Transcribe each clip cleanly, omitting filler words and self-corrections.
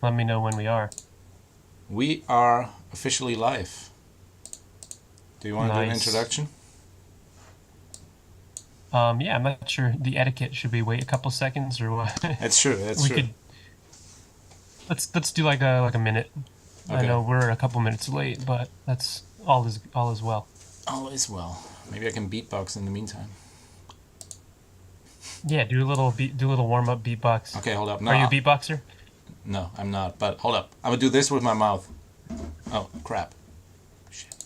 let me know when we are. We are officially live. Do you want to do an Nice. introduction? Yeah, I'm not sure the etiquette. Should we wait a couple seconds or what? That's true. That's We true. could let's do like a minute. I Okay. know we're a couple minutes late, but that's all is well. All is well. Maybe I can beatbox in the meantime. Yeah, do a little warm up beatbox. Okay, hold up. Are you a beatboxer? No, I'm not. But hold up. I'm gonna do this with my mouth. Oh crap! Shit.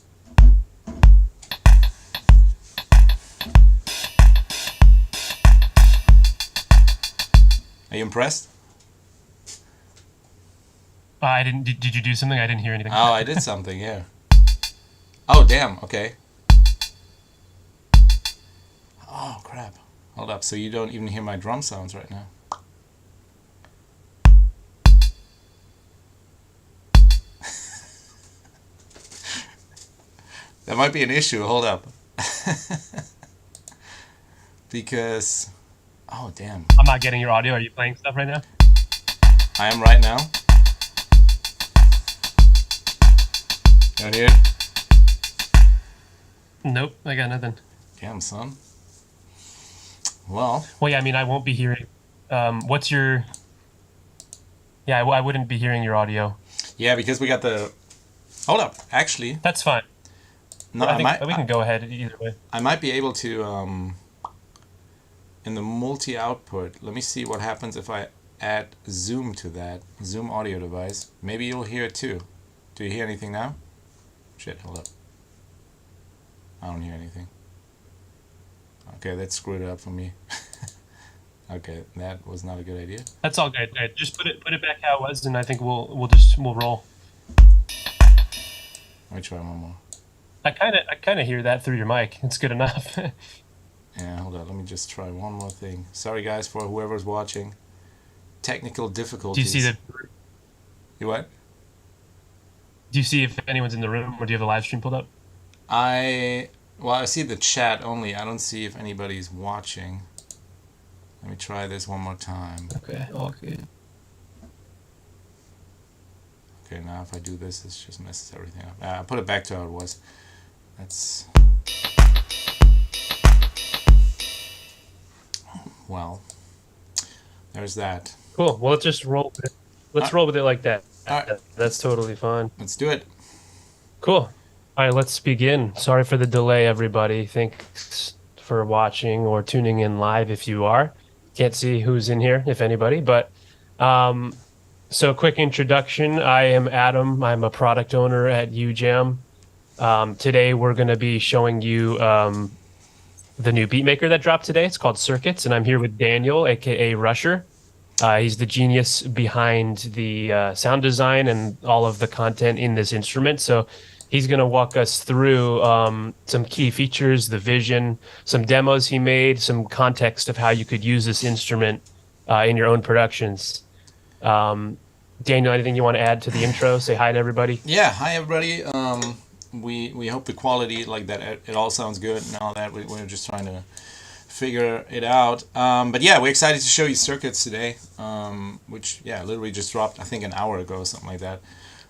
Are you impressed? I didn't. Did you do something? I didn't hear anything. Oh, I did something. Yeah. Oh damn. Okay. Oh crap. Hold up. So you don't even hear my drum sounds right now. That might be an issue. Hold up. Because, oh damn, I'm not getting your audio. Are you playing stuff right now? I am right now. You don't hear it? Nope, I got nothing. Damn, son. Well, Well, yeah, I mean, I won't be hearing. What's your? Yeah, I wouldn't be hearing your audio. yeah, because we got the. Hold up. Actually, That's fine. no, I think we can go ahead either way. I might be able to. In the multi-output, let me see what happens if I add Zoom to that Zoom audio device. Maybe you'll hear it too. Do you hear anything now? Shit, hold up. I don't hear anything. Okay, that screwed it up for me. Okay, that was not a good idea. That's all good. Just put it back how it was, and I think we'll roll. Let me try one more. I kind of hear that through your mic. It's good enough. Yeah, hold on. Let me just try one more thing. Sorry, guys, for whoever's watching. Technical Do you difficulties. see the? You what? Do you see if anyone's in the room, or do you have the live stream pulled up? Well, I see the chat only. I don't see if anybody's watching. Let me try this one more time. Okay, all good. Okay, now if I do this, it just messes everything up. I'll put it back to how it was. That's... Well, there's that. Cool. Well, let's just roll. Let's roll with it like that. All right, That's totally fine. let's do it. Cool. All right, let's begin. Sorry for the delay, everybody. Thanks for watching or tuning in live if you are. Can't see who's in here, if anybody, but so quick introduction. I am Adam. I'm a product owner at UJAM. Today we're going to be showing you the new Beatmaker that dropped today. It's called Circuits, and I'm here with Daniel, aka Rusher. He's the genius behind the sound design and all of the content in this instrument. So he's going to walk us through some key features, the vision, some demos he made, some context of how you could use this instrument in your own productions. Daniel, anything you want to add to the intro? Say hi to everybody. Yeah, hi everybody. We hope the quality, like that, it all sounds good and all that. We're just trying to figure it out. But yeah, we're excited to show you Circuits today, which, yeah, literally just dropped, I think, an hour ago, something like that.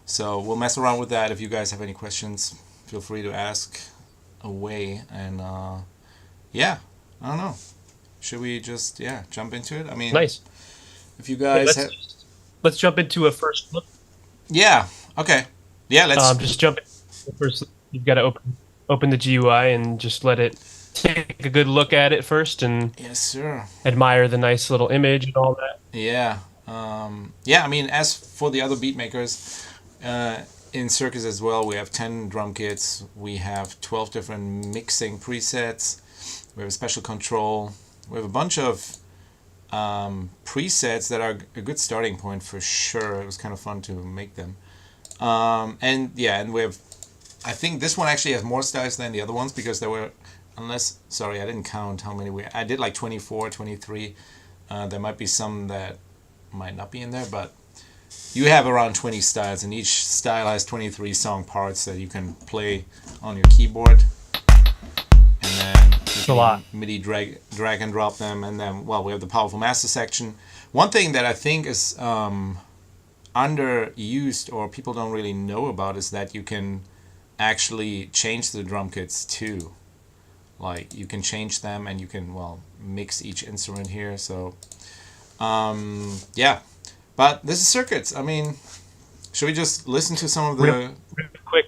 So we'll mess around with that. If you guys have any questions, feel free to ask away. And yeah, I don't know. Should we just, yeah, jump into it? I mean, Nice. if you guys Let's jump into a first look. Yeah, okay. Yeah, let's... Just jump in. First, you've got to open the GUI and just let it take a good look at it first and Yes, sir. admire the nice little image and all that. Yeah. Yeah, I mean, as for the other beat makers, in Circuits as well, we have 10 drum kits. We have 12 different mixing presets. We have a special control. We have a bunch of presets that are a good starting point for sure. It was kind of fun to make them. And yeah, and we have... I think this one actually has more styles than the other ones because there were... Sorry, I didn't count how many I did like 24, 23. There might be some that might not be in there, but you have around 20 styles, and each style has 23 song parts that you can play on your keyboard. And then you a lot. MIDI drag and drop them, and then, well, we have the powerful master section. One thing that I think is, I underused or people don't really know about is that you can actually change the drum kits too. Like you can change them and you can well mix each instrument here. So yeah, but this is circuits. I mean, should we just listen to some of Real, the real quick.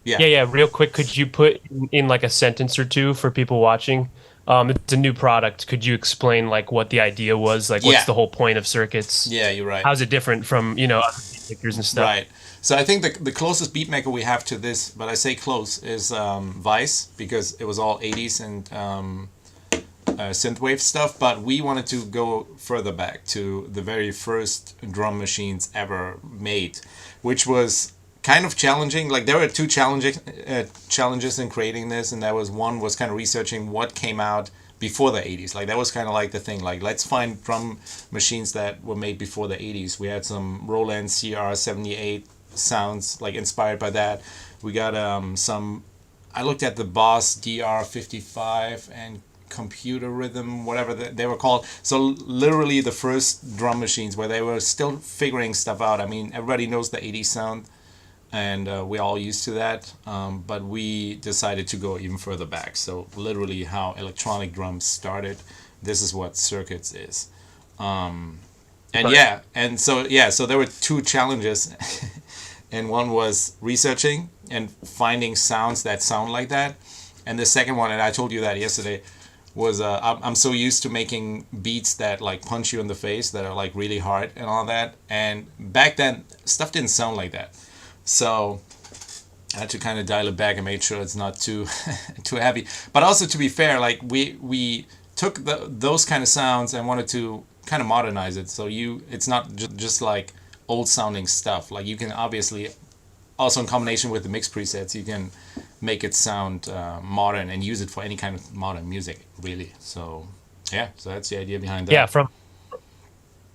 yeah. Yeah, yeah, real quick. Could you put in like a sentence or two for people watching? It's a new product. Could you explain like what the idea was? Like, what's Yeah, the whole point of circuits? yeah, you're right. How's it different from, other speakers and stuff? Right. So I think the closest beatmaker we have to this, but I say close, is Vice because it was all 80s and synthwave stuff. But we wanted to go further back to the very first drum machines ever made, which was kind of challenging. Like there were two challenges in creating this, and that was one was kind of researching what came out before the 80s. Like that was kind of like the thing. Like let's find drum machines that were made before the 80s. We had some Roland CR78 sounds like inspired by that. We got some. I looked at the Boss DR55 and Computer Rhythm, whatever they were called. So literally the first drum machines where they were still figuring stuff out. I mean, everybody knows the 80s sound, and we're all used to that. But we decided to go even further back. So literally how electronic drums started. This is what circuits is. And Right. yeah, and so yeah, so there were two challenges, and one was researching and finding sounds that sound like that, and the second one, and I told you that yesterday, was I'm so used to making beats that like punch you in the face, that are like really hard and all that, and back then stuff didn't sound like that, so I had to kind of dial it back and make sure it's not too too heavy. But also to be fair, like we took those kind of sounds and wanted to kind of modernize it. So it's not just like old sounding stuff. Like you can obviously also in combination with the mix presets, you can make it sound modern and use it for any kind of modern music, really. So yeah, so that's the idea behind Yeah, that.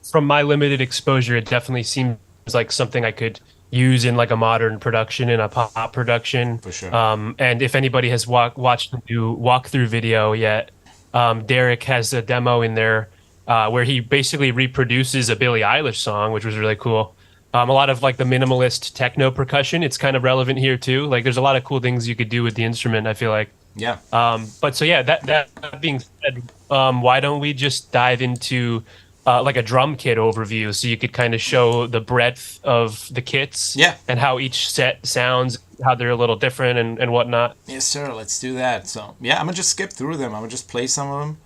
from my limited exposure, it definitely seems like something I could use in like a modern production, in a pop production. For sure. And if anybody has watched the new walkthrough video yet, Derek has a demo in there where he basically reproduces a Billie Eilish song, which was really cool. A lot of like the minimalist techno percussion, it's kind of relevant here too. Like there's a lot of cool things you could do with the instrument, I feel like. Yeah. But so yeah, that being said, why don't we just dive into like a drum kit overview so you could kind of show the breadth of the kits Yeah. and how each set sounds, how they're a little different and whatnot. Yes, sir. Let's do that. So yeah, I'm gonna just skip through them. I'm gonna just play some of them.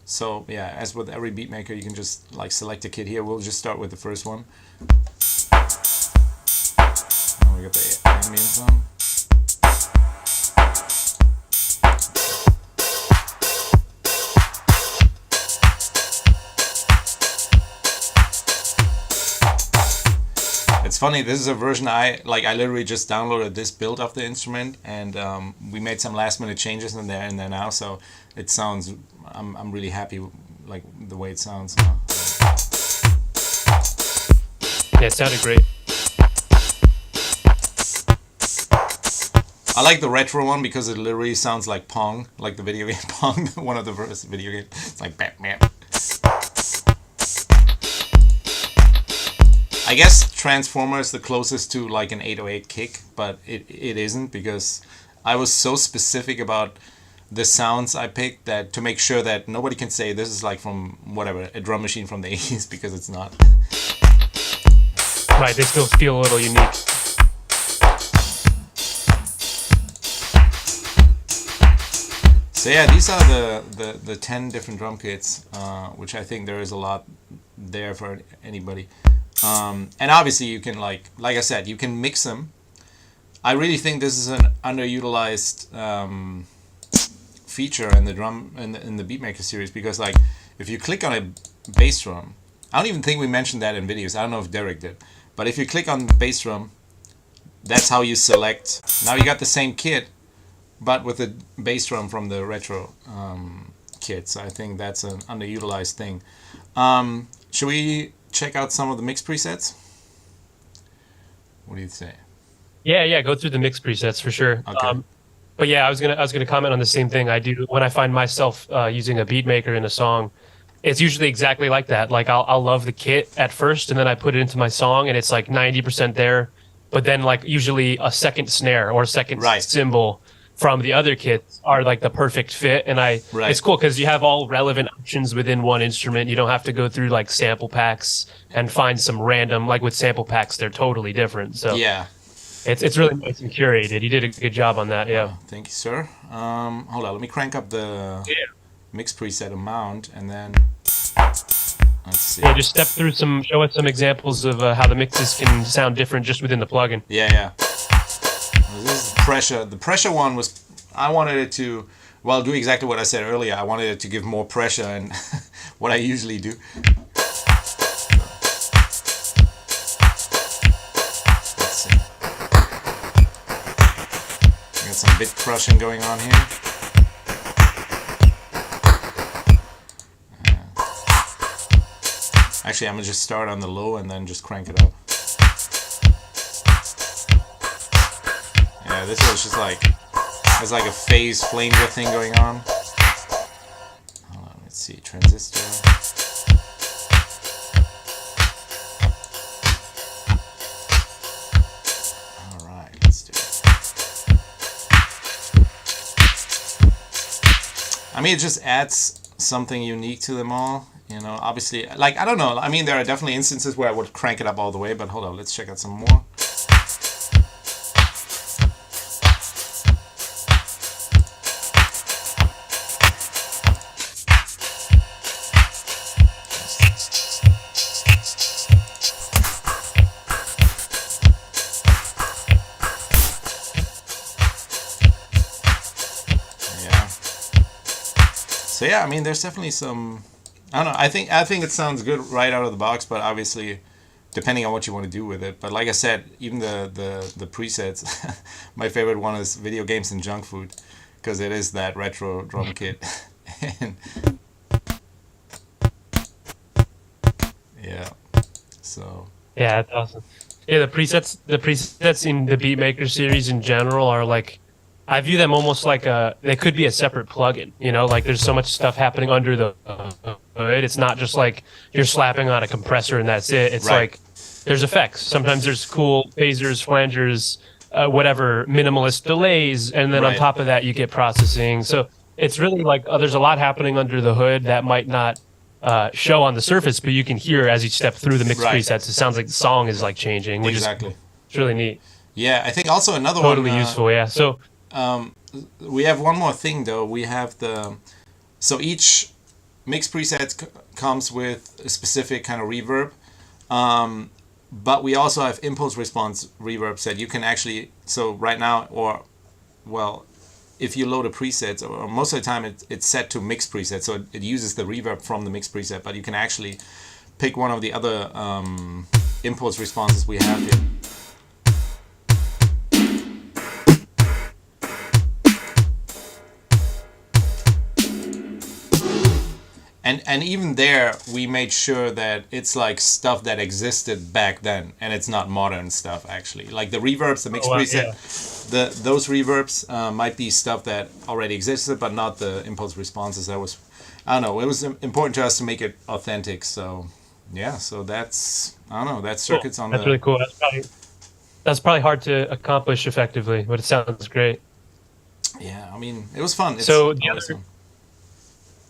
So yeah, as with every beat maker, you can just like select a kit here. We'll just start with the first one. Oh, we got the ambient sound. It's funny. This is a version I like. I literally just downloaded this build of the instrument, and we made some last minute changes in there now. So it sounds. I'm really happy, like the way it sounds now. Yeah, it sounded great. I like the retro one because it literally sounds like Pong, like the video game Pong, one of the first video games. It's like Batman. I guess Transformer is the closest to like an 808 kick, but it isn't because I was so specific about the sounds I picked that to make sure that nobody can say this is like from whatever a drum machine from the 80s because it's not. Right, they still feel a little unique. So yeah, these are the 10 different drum kits, which I think there is a lot there for anybody. And obviously you can like I said, you can mix them. I really think this is an underutilized feature in the drum in the Beatmaker series because like if you click on a bass drum, I don't even think we mentioned that in videos. I don't know if Derek did, but if you click on the bass drum, that's how you select. Now you got the same kit, but with the bass drum from the retro kit. So I think that's an underutilized thing. Should we check out some of the mix presets? What do you say? Yeah, yeah, go through the mix presets for sure. Okay. But yeah, I was gonna comment on the same thing. I do when I find myself using a beat maker in a song. it's usually exactly like that. Like I'll love the kit at first, and then I put it into my song, and it's like 90% there. But then like usually a second snare or a second Right. cymbal from the other kits are like the perfect fit. And Right. it's cool because you have all relevant options within one instrument. You don't have to go through like sample packs and find some random, like with sample packs, they're totally different. So Yeah. it's really nice and curated. You did a good job on that. Yeah. Thank you, sir. Hold on. Let me crank up the Yeah. mix preset amount, and then let's see. Yeah, just show us some examples of how the mixes can sound different just within the plugin. Yeah, yeah. This is pressure. The pressure one was, I wanted it to, well, do exactly what I said earlier. I wanted it to give more pressure and what I usually do. Let's see. We got some bit crushing going on here. Actually, I'm gonna just start on the low and then just crank it up. Yeah, this was just like, there's like a phase flanger thing going on. Hold on, let's see, transistor. Alright, let's do it. I mean, it just adds something unique to them all. You know, obviously, like, I don't know. I mean, there are definitely instances where I would crank it up all the way, but hold on, let's check out some more. Yeah. So yeah, I mean, there's definitely some. I don't know. I think it sounds good right out of the box, but obviously, depending on what you want to do with it. But like I said, even the presets, my favorite one is video games and junk food, because it is that retro drum kit. And yeah, so Yeah, that's awesome. Yeah, the presets in the Beatmaker series in general are like, I view them almost like they could be a separate plugin. You know, like there's so much stuff happening under the hood. It's not just like you're slapping on a compressor and that's it. It's Right. like there's effects. Sometimes there's cool phasers, flangers, whatever, minimalist delays, and then on Right. top of that you get processing. So it's really like there's a lot happening under the hood that might not show on the surface, but you can hear as you step through the mix Right. presets. It sounds like the song is like changing, which Exactly. is it's really neat. Yeah, I think also another Totally one. useful. Yeah. So We have one more thing though. We have so each mix preset comes with a specific kind of reverb, but we also have impulse response reverbs that you can actually. So right now, or well, if you load a preset, or most of the time it's set to mix preset, so it uses the reverb from the mix preset, but you can actually pick one of the other impulse responses we have here. And even there, we made sure that it's like stuff that existed back then, and it's not modern stuff actually. Like the reverbs, the mix preset, yeah. those reverbs might be stuff that already existed, but not the impulse responses. That was, I don't know. It was important to us to make it authentic. So yeah, so that's, I don't know. That's circuits Cool. on That's the. really cool. That's probably hard to accomplish effectively, but it sounds great. Yeah, I mean, it was fun. It's So always fun.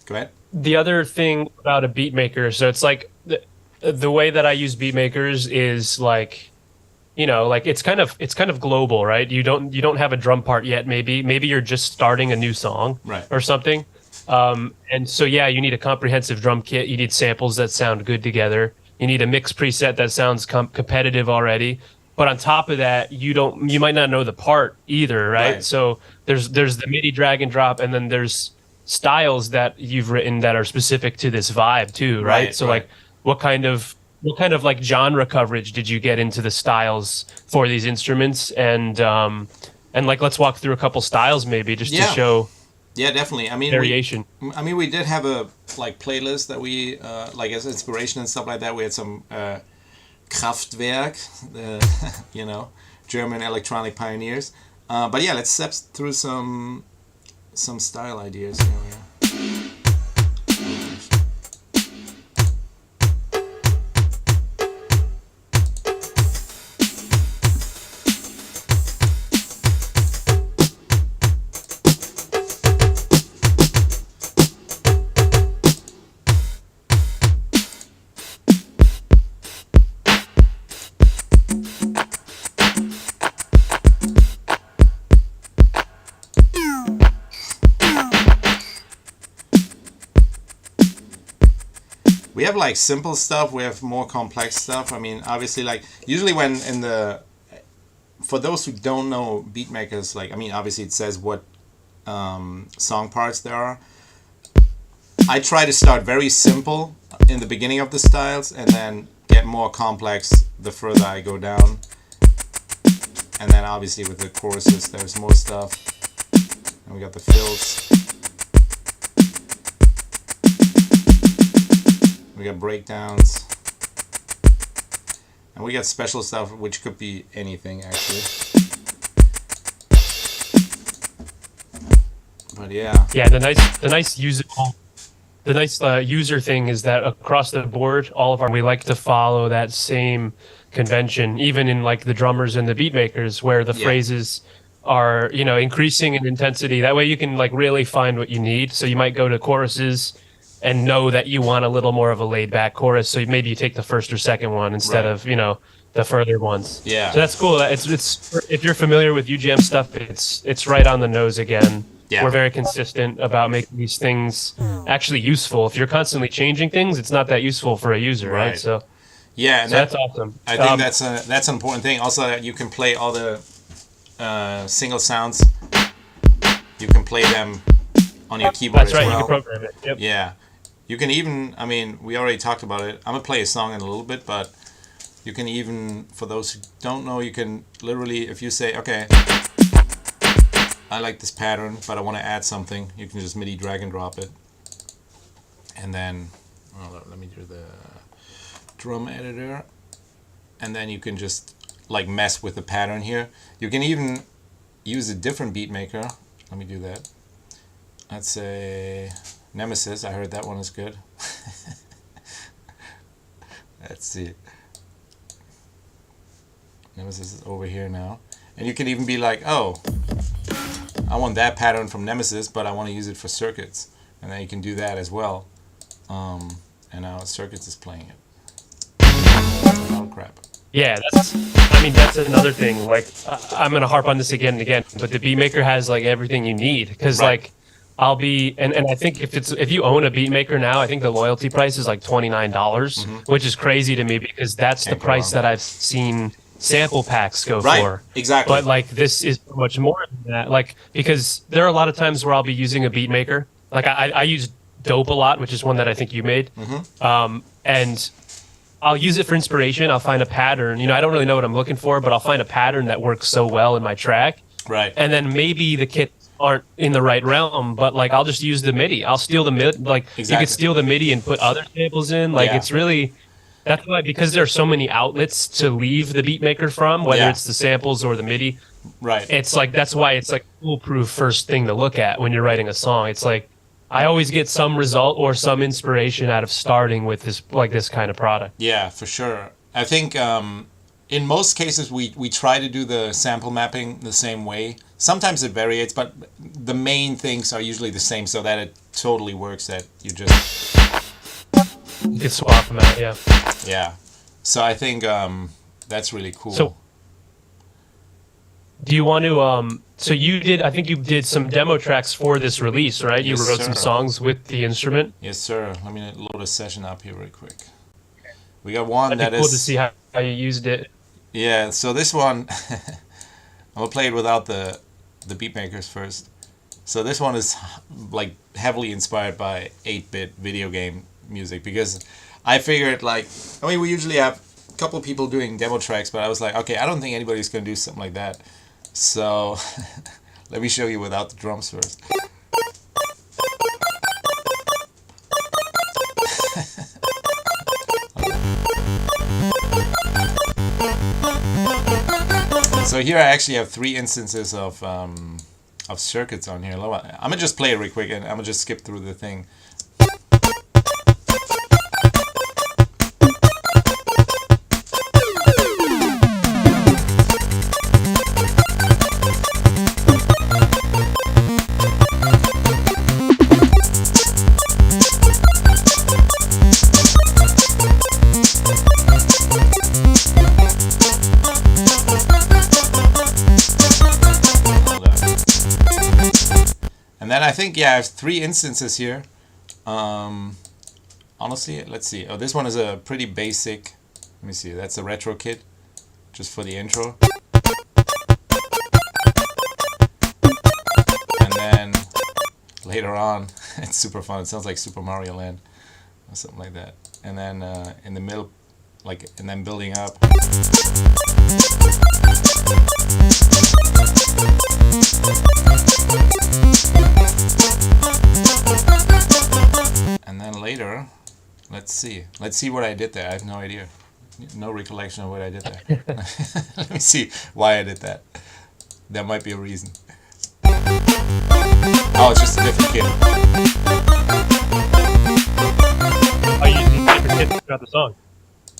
Go ahead. the other thing about a beat maker, so it's like the way that I use beat makers is like, you know, like it's kind of global, right? You don't have a drum part yet. Maybe you're just starting a new song, Right. or something. And so yeah, you need a comprehensive drum kit. You need samples that sound good together. You need a mix preset that sounds competitive already. But on top of that, you might not know the part either, right? Right. So there's the MIDI drag and drop, and then there's styles that you've written that are specific to this vibe too, right? Right, So right. like what kind of like genre coverage did you get into the styles for these instruments? And like let's walk through a couple styles maybe just to Yeah. show Yeah, definitely. I mean, variation. we did have a like playlist that we like as inspiration and stuff like that. We had some Kraftwerk, you know, German electronic pioneers. But yeah, let's step through some style ideas here. We have like simple stuff. We have more complex stuff. I mean, obviously, like usually when in the for those who don't know Beatmakers, like I mean, obviously it says what song parts there are. I try to start very simple in the beginning of the styles and then get more complex the further I go down. And then obviously with the choruses, there's more stuff. And we got the fills. We got breakdowns. And we got special stuff, which could be anything actually. But yeah. Yeah, the nice user thing is that across the board, all of our we like to follow that same convention, even in like the drummers and the beat makers, where the phrases are, you know, increasing in intensity. That way you can like really find what you need. So you might go to choruses and know that you want a little more of a laid back chorus. So maybe you take the first or second one instead of, you know, the further ones. Yeah. So that's cool. It's if you're familiar with UJM stuff, it's right on the nose again. Yeah. We're very consistent about making these things actually useful. If you're constantly changing things, it's not that useful for a user, right? So yeah, and that's awesome. I think that's an important thing. Also, that you can play all the single sounds. You can play them on your keyboard that's right, as well. you can program it. Yep. Yeah. You can even, I mean, we already talked about it. I'm going to play a song in a little bit, but you can even, for those who don't know, you can literally, if you say, okay, I like this pattern, but I want to add something, you can just MIDI drag and drop it. And then, let me do the drum editor. And then you can just like mess with the pattern here. You can even use a different beat maker. Let me do that. Let's say Nemesis. I heard that one is good. Let's see. Nemesis is over here now. And you can even be like, oh, I want that pattern from Nemesis, but I want to use it for Circuits. And then you can do that as well. And now Circuits is playing it. Oh, crap. Yeah, that's another thing. Like, I'm going to harp on this again and again, but the Beatmaker has like everything you need. Because like, I'll be, and I think if you own a Beatmaker now, I think the loyalty price is like $29, which is crazy to me because that's the price that I've seen sample packs go for. Exactly. But like this is much more than that. Like, because there are a lot of times where I'll be using a Beatmaker. Like I use Dope a lot, which is one that I think you made. And I'll use it for inspiration. I'll find a pattern. You know, I don't really know what I'm looking for, but I'll find a pattern that works so well in my track. Right. And then maybe the kits aren't in the right realm, but like I'll just use the MIDI. I'll steal the MIDI. Like you could steal the MIDI and put other samples in. Like it's really, that's why, because there are so many outlets to leave the Beatmaker from, whether it's the samples or the MIDI. Right. It's like, that's why it's like foolproof first thing to look at when you're writing a song. It's like, I always get some result or some inspiration out of starting with this, like this kind of product. Yeah, for sure. I think in most cases we try to do the sample mapping the same way. Sometimes it varies, but the main things are usually the same, so that it totally works. That you just you can swap them out. Yeah. Yeah. So I think that's really cool. So, do you want to? So you did. I think you did some demo tracks for this release, right? You wrote some songs with the instrument. Yes, sir. Let me load a session up here real quick. We got one That'd be cool to see how you used it. Yeah. So this one, I'm gonna play it without the Beatmakers first. So this one is like heavily inspired by 8-bit video game music because I figured like, I mean, we usually have a couple people doing demo tracks, but I was like, okay, I don't think anybody's gonna do something like that. So let me show you without the drums first. So here I actually have 3 instances of circuits on here. I'm gonna just play it real quick and I'm gonna just skip through the thing. And then I think, yeah, I have 3 instances here. honestly, let's see. Oh, this one is a pretty basic. Let me see. That's a retro kit, just for the intro. And then later on, it's super fun. It sounds like Super Mario Land or something like that. And then in the middle, like, and then building up. And then later, let's see what I did there. I have no idea, no recollection of what I did there. Let me see why I did that. There might be a reason. Oh, it's just a different kid. Oh, you using different kits throughout the song?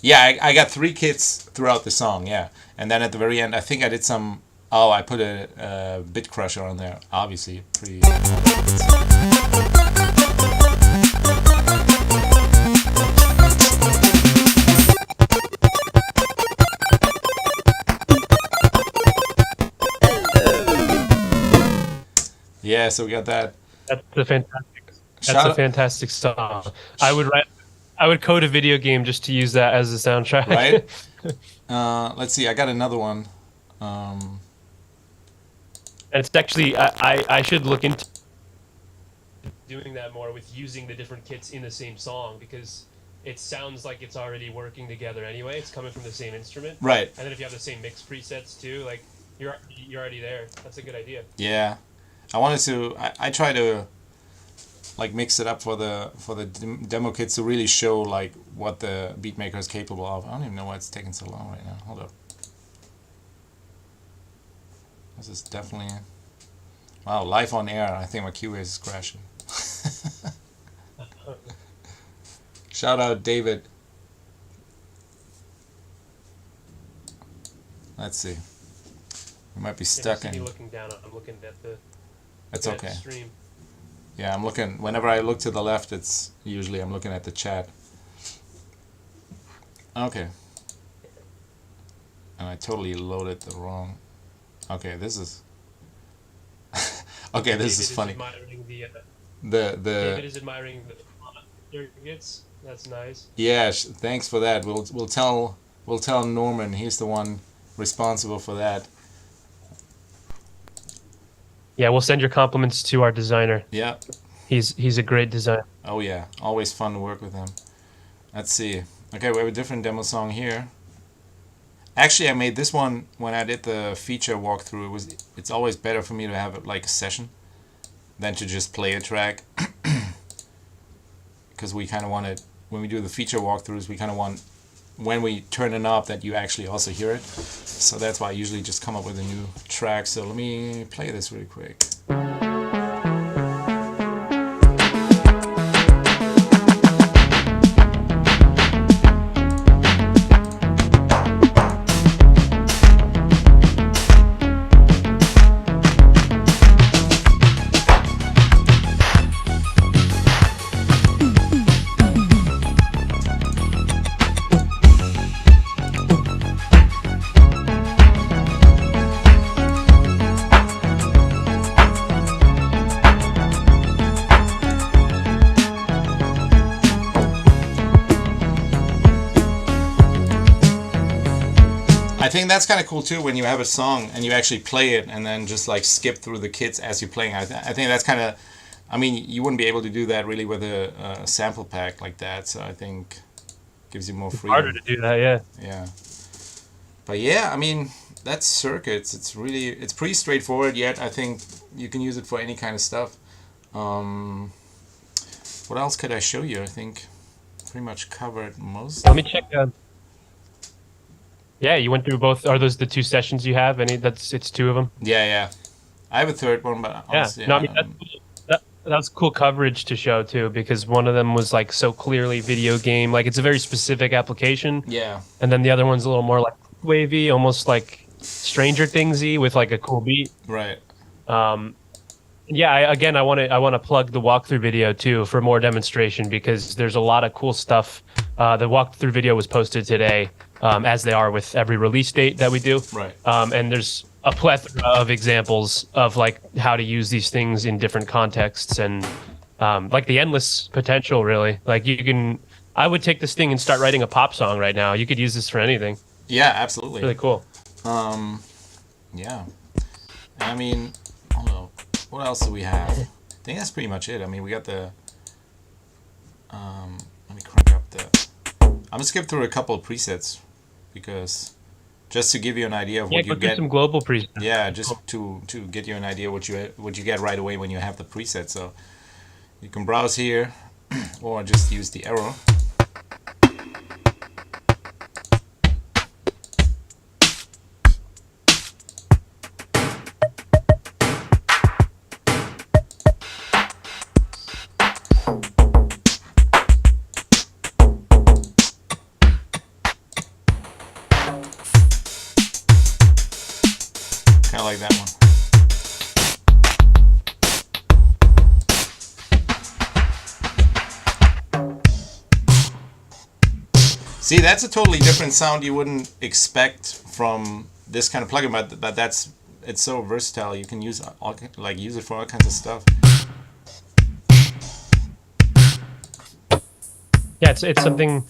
Yeah, I got 3 kits throughout the song, yeah. And then at the very end, I think I did some... Oh, I put a bit crusher on there. Obviously, pretty... Yeah, so we got that. That's a fantastic song. I would code a video game just to use that as a soundtrack. Right? Let's see. I got another one. And it's actually I should look into doing that more with using the different kits in the same song, because it sounds like it's already working together anyway. It's coming from the same instrument. Right. And then if you have the same mix presets too, like you're already there. That's a good idea. Yeah. I wanted to. I try to like mix it up for the demo kits to really show like what the Beatmaker is capable of. I don't even know why it's taking so long right now. Hold up. This is definitely... Wow, live on air. I think my Cubase is crashing. Shout out David. Let's see. We might be stuck in... Looking down, I'm looking at the... It's okay. Stream. Yeah, I'm looking... Whenever I look to the left, it's usually I'm looking at the chat. Okay. And I totally loaded the wrong... Okay, this is... Okay, this is funny. David is admiring the circuits. That's nice. Yeah, thanks for that. We'll tell Norman. He's the one responsible for that. Yeah, we'll send your compliments to our designer. Yeah. He's a great designer. Oh yeah, always fun to work with him. Let's see. Okay, we have a different demo song here. Actually, I made this one when I did the feature walkthrough. It's always better for me to have it like a session than to just play a track. Because we kind of want it, when we do the feature walkthroughs, we kind of want, when we turn it up, that you actually also hear it. So that's why I usually just come up with a new track. So let me play this really quick. I think that's kind of cool too when you have a song and you actually play it and then just like skip through the kits as you're playing. I think that's kind of, I mean, you wouldn't be able to do that really with a sample pack like that. So I think it gives you more freedom. Harder to do that, yeah. Yeah. But yeah, I mean, that's circuits. It's pretty straightforward, yet I think you can use it for any kind of stuff. What else could I show you? I think pretty much covered most. Let me check. Yeah, you went through both. Are those the 2 sessions you have? It's 2 of them. Yeah, yeah. I have a third one, but honestly, yeah. No, I mean that's cool coverage to show too, because one of them was like so clearly video game, like it's a very specific application. Yeah. And then the other one's a little more like wavy, almost like Stranger Thingsy with like a cool beat. Right. Yeah, I want to plug the walkthrough video too for more demonstration, because there's a lot of cool stuff. The walkthrough video was posted today, as they are with every release date that we do. Right. And there's a plethora of examples of like how to use these things in different contexts, and like the endless potential, really. Like you can I would take this thing and start writing a pop song right now. You could use this for anything. Yeah, absolutely. Really cool. Yeah. I mean, I don't know. What else do we have? I think that's pretty much it. I mean, we got the. Let me crank up the. I'm gonna skip through a couple of presets because just to give you an idea of what you get. Some global presets. Yeah, just to get you an idea what you get right away when you have the preset. So you can browse here, or just use the arrow. Kind of like that one. See, that's a totally different sound you wouldn't expect from this kind of plugin, but it's so versatile. You can use use it for all kinds of stuff. Yeah, it's something.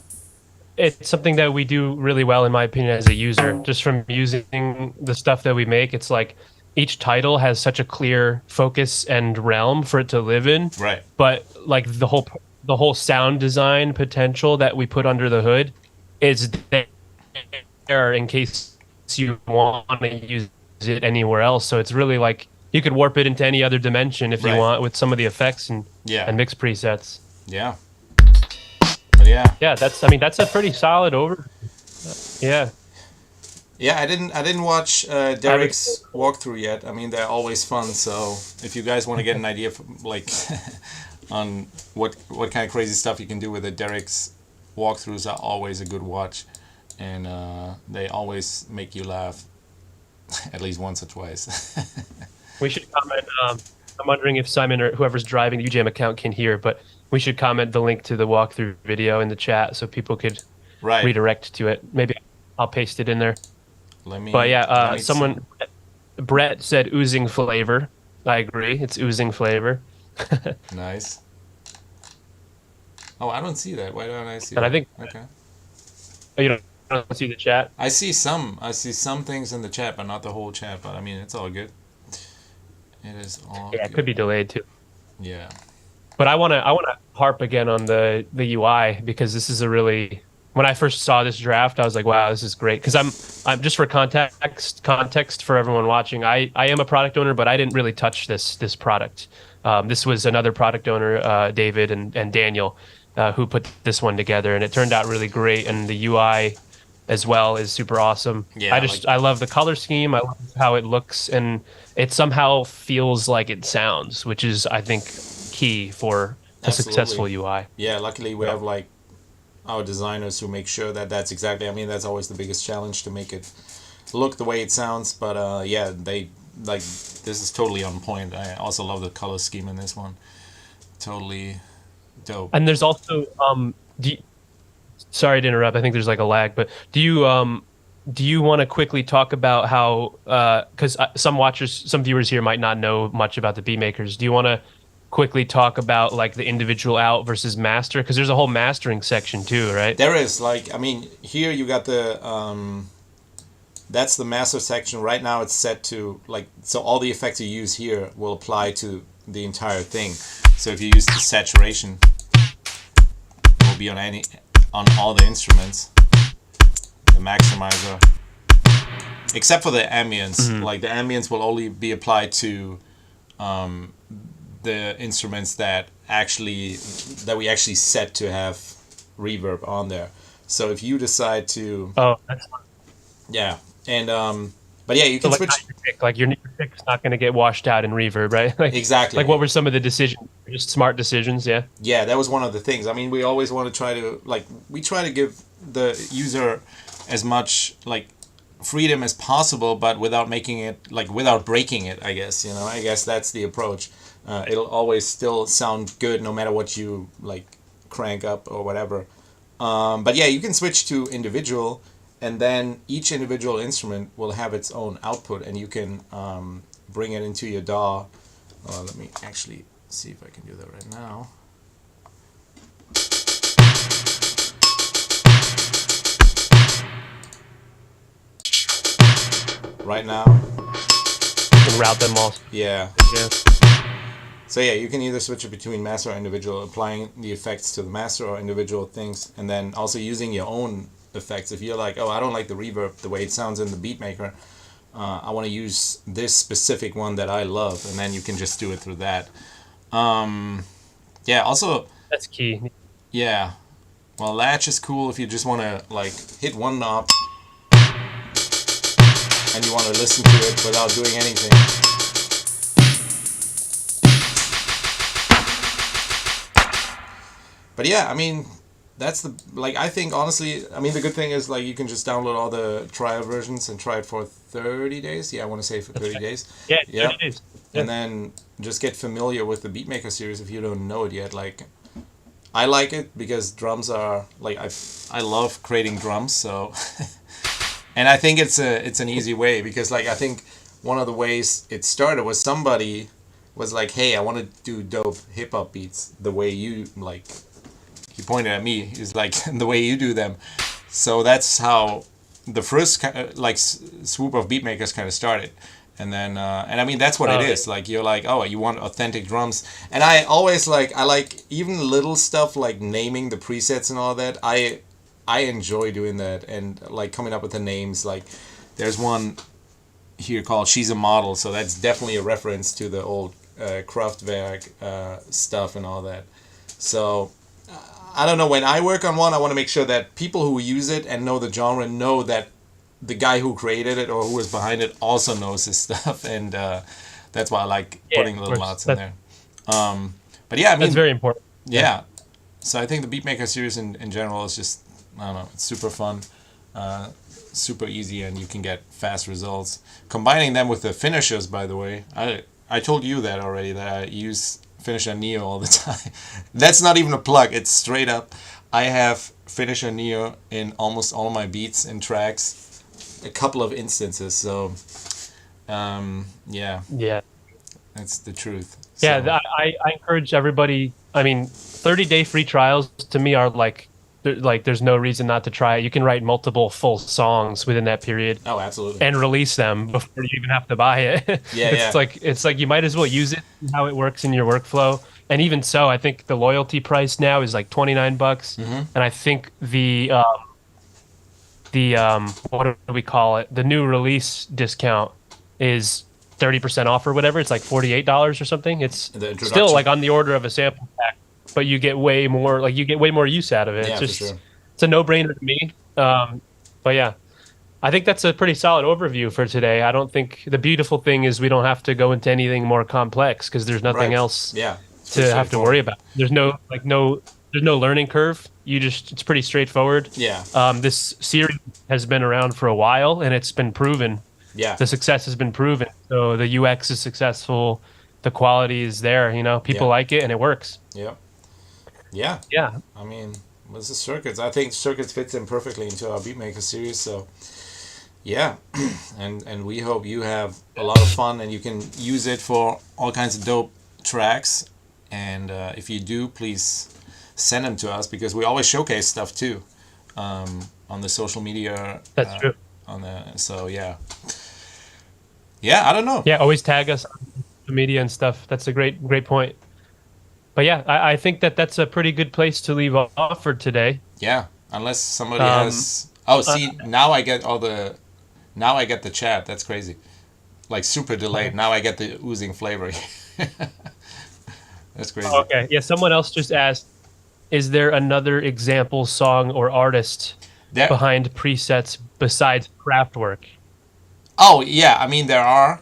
It's something that we do really well, in my opinion, as a user. Just from using the stuff that we make, it's like each title has such a clear focus and realm for it to live in. Right. But like the whole sound design potential that we put under the hood is there in case you want to use it anywhere else. So it's really like you could warp it into any other dimension if you want with some of the effects and mix presets. Yeah. But yeah, that's a pretty solid yeah. I didn't watch Derek's walkthrough yet. I mean, they're always fun. So if you guys want to get an idea on what kind of crazy stuff you can do with it, Derek's walkthroughs are always a good watch, and they always make you laugh at least once or twice. We should comment. I'm wondering if Simon or whoever's driving the UJM account can hear, but we should comment the link to the walkthrough video in the chat so people could redirect to it. Maybe I'll paste it in there. Brett said oozing flavor. I agree. It's oozing flavor. Nice. Oh, I don't see that. Why don't I see that? I think. Okay. Oh, you don't see the chat? I see some things in the chat, but not the whole chat. But I mean, it's all good. It is all. Yeah, it could be delayed too. Yeah. But I wanna harp again on the UI, because this is a really, when I first saw this draft, I was like, wow, this is great. Because I'm just for context for everyone watching, I am a product owner, but I didn't really touch this product. This was another product owner, David and Daniel, who put this one together, and it turned out really great. And the UI as well is super awesome. Yeah, I love the color scheme. I love how it looks, and it somehow feels like it sounds, which is, I think, key for a successful UI. Yeah, luckily we have like our designers who make sure that that's exactly. I mean, that's always the biggest challenge, to make it look the way it sounds. But yeah, they like, this is totally on point. I also love the color scheme in this one. Totally dope. And there's also sorry to interrupt. I think there's like a lag, but do you want to quickly talk about how, because some viewers here might not know much about the Beatmakers. Do you want to quickly talk about like the individual out versus master? Because there's a whole mastering section too, right? There is. Like, I mean, here you got the that's the master section. Right now it's set to like, so all the effects you use here will apply to the entire thing. So if you use the saturation, it will be on all the instruments. The maximizer, except for the ambience. Like the ambience will only be applied to the instruments that we actually set to have reverb on there. So if you decide to that's fun. Yeah, and but yeah, you can switch. Like your pick's not going to get washed out in reverb, right? Like, exactly. Like, what were some of the decisions? Just smart decisions, yeah. Yeah, that was one of the things. I mean, we always want to try to give the user as much like freedom as possible, but without making it without breaking it. I guess I guess that's the approach. It'll always still sound good no matter what you like crank up or whatever. But yeah, you can switch to individual, and then each individual instrument will have its own output, and you can bring it into your DAW. Let me actually see if I can do that right now. right now. You can route them all. Yeah. Yeah. So yeah, you can either switch it between master or individual, applying the effects to the master or individual things, and then also using your own effects. If you're like, oh, I don't like the reverb the way it sounds in the Beatmaker, I want to use this specific one that I love, and then you can just do it through that. Yeah. Also, That's key. yeah. Well, latch is cool if you just want to like hit one knob and you want to listen to it without doing anything. But yeah, I mean, that's the like I think honestly, I mean the good thing is like you can just download all the trial versions and try it for 30 days. Yeah, I want to say for 30 days. Yeah, Yeah. 30 days. Yeah. And then just get familiar with the Beatmaker series if you don't know it yet. Like I like it because drums are like I love creating drums, so and I think it's an easy way because like I think one of the ways it started was somebody was like, "Hey, I want to do dope hip hop beats the way you like." He pointed at me. He's like, "The way you do them." So that's how the first like swoop of beatmakers kind of started. And then, and I mean, that's what it is. Like, you're like, oh, you want authentic drums. And I always like, I like even little stuff like naming the presets and all that. I enjoy doing that and like coming up with the names. Like, there's one here called She's a Model. So that's definitely a reference to the old Kraftwerk stuff and all that. So I don't know. When I work on one, I want to make sure that people who use it and know the genre know that the guy who created it or who was behind it also knows his stuff, and that's why I like putting little notes in there. But yeah, I mean, That's very important. Yeah. So I think the Beatmaker series in general is just, I don't know, it's super fun, super easy, and you can get fast results. Combining them with the finishers, by the way, I told you that already, that I use Finisher Neo all the time. That's not even a plug, it's straight up. I have Finisher Neo in almost all my beats and tracks. A couple of instances, so yeah, that's the truth. So. Yeah, I encourage everybody. I mean, 30-day free trials to me are like there's no reason not to try it. You can write multiple full songs within that period. Oh, absolutely. And release them before you even have to buy it. Yeah, it's like you might as well use it, how it works in your workflow. And even so, I think the loyalty price now is like $29, and I think the what do we call it? The new release discount is 30% off or whatever. It's like $48 or something. It's still like on the order of a sample pack, but you get way more. Like you get way more use out of it. Yeah, it's just for sure. It's a no-brainer to me. But yeah, I think that's a pretty solid overview for today. I don't think the beautiful thing is we don't have to go into anything more complex because there's nothing else to have to worry about. There's no learning curve. It's pretty straightforward. Yeah. This series has been around for a while and it's been proven. Yeah. The success has been proven. So the UX is successful. The quality is there, people like it and it works. Yeah. Yeah. Yeah. I mean, this is Circuits. I think Circuits fits in perfectly into our Beatmaker series. So yeah. and we hope you have a lot of fun and you can use it for all kinds of dope tracks. And if you do, please send them to us because we always showcase stuff too on the social media. That's true. So yeah, I don't know. Yeah, always tag us on social media and stuff. That's a great point. But yeah, I think that's a pretty good place to leave off for today. Yeah, unless somebody has. Oh, see, now I get the chat. That's crazy. Like super delayed. Now I get the oozing flavor. That's crazy. Oh, okay. Yeah, someone else just asked, is there another example song or artist behind presets besides Kraftwerk? Oh, yeah. I mean, there are.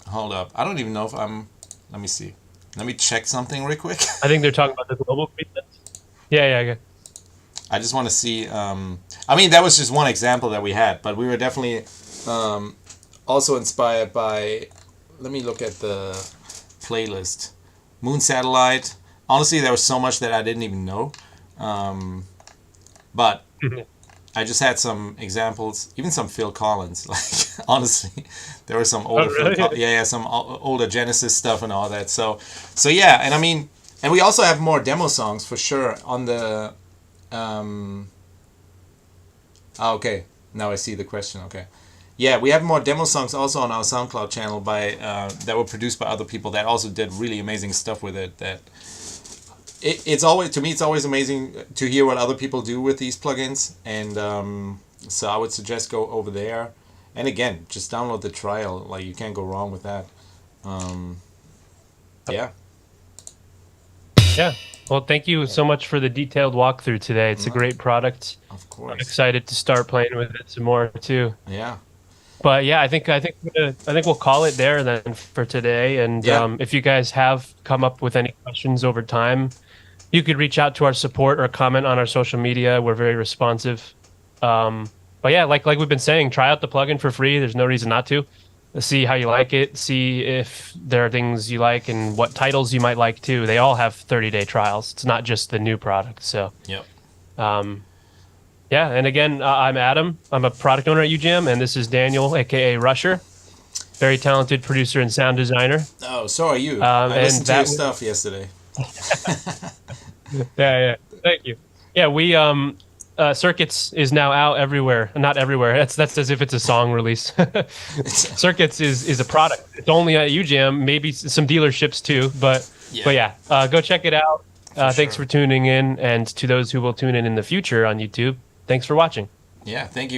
Hold up. I don't even know if I'm... Let me see. Let me check something real quick. I think they're talking about the global presets. Yeah, okay. I just want to see... I mean, that was just one example that we had, but we were definitely also inspired by... Let me look at the playlist. Moon Satellite. Honestly, there was so much that I didn't even know. But I just had some examples, even some Phil Collins. Like, honestly, there were some older some older Genesis stuff and all that. So yeah, and I mean, and we also have more demo songs for sure on the. Okay, now I see the question. Okay, Yeah, we have more demo songs also on our SoundCloud channel by that were produced by other people that also did really amazing stuff with it. It's always, to me, it's always amazing to hear what other people do with these plugins, and so I would suggest go over there. And again, just download the trial. Like, you can't go wrong with that. Yeah. Yeah. Well, thank you so much for the detailed walkthrough today. It's a great product. Of course. I'm excited to start playing with it some more too. Yeah. But yeah, I think we'll call it there then for today. And if you guys have come up with any questions over time, you could reach out to our support or comment on our social media. We're very responsive. But yeah, like we've been saying, try out the plugin for free. There's no reason not to. See how you like it. See if there are things you like and what titles you might like too. They all have 30-day trials. It's not just the new product. So Yep. yeah, and again, I'm Adam. I'm a product owner at UJAM, and this is Daniel, aka Rusher, very talented producer and sound designer. Oh, so are you. I listened to your stuff yesterday. Yeah. Thank you. Yeah, we Circuits is now out everywhere. Not everywhere. That's as if it's a song release. Circuits is a product. It's only at UJAM, maybe some dealerships too. But yeah, go check it out. Thanks for tuning in, and to those who will tune in the future on YouTube, thanks for watching. Yeah, thank you.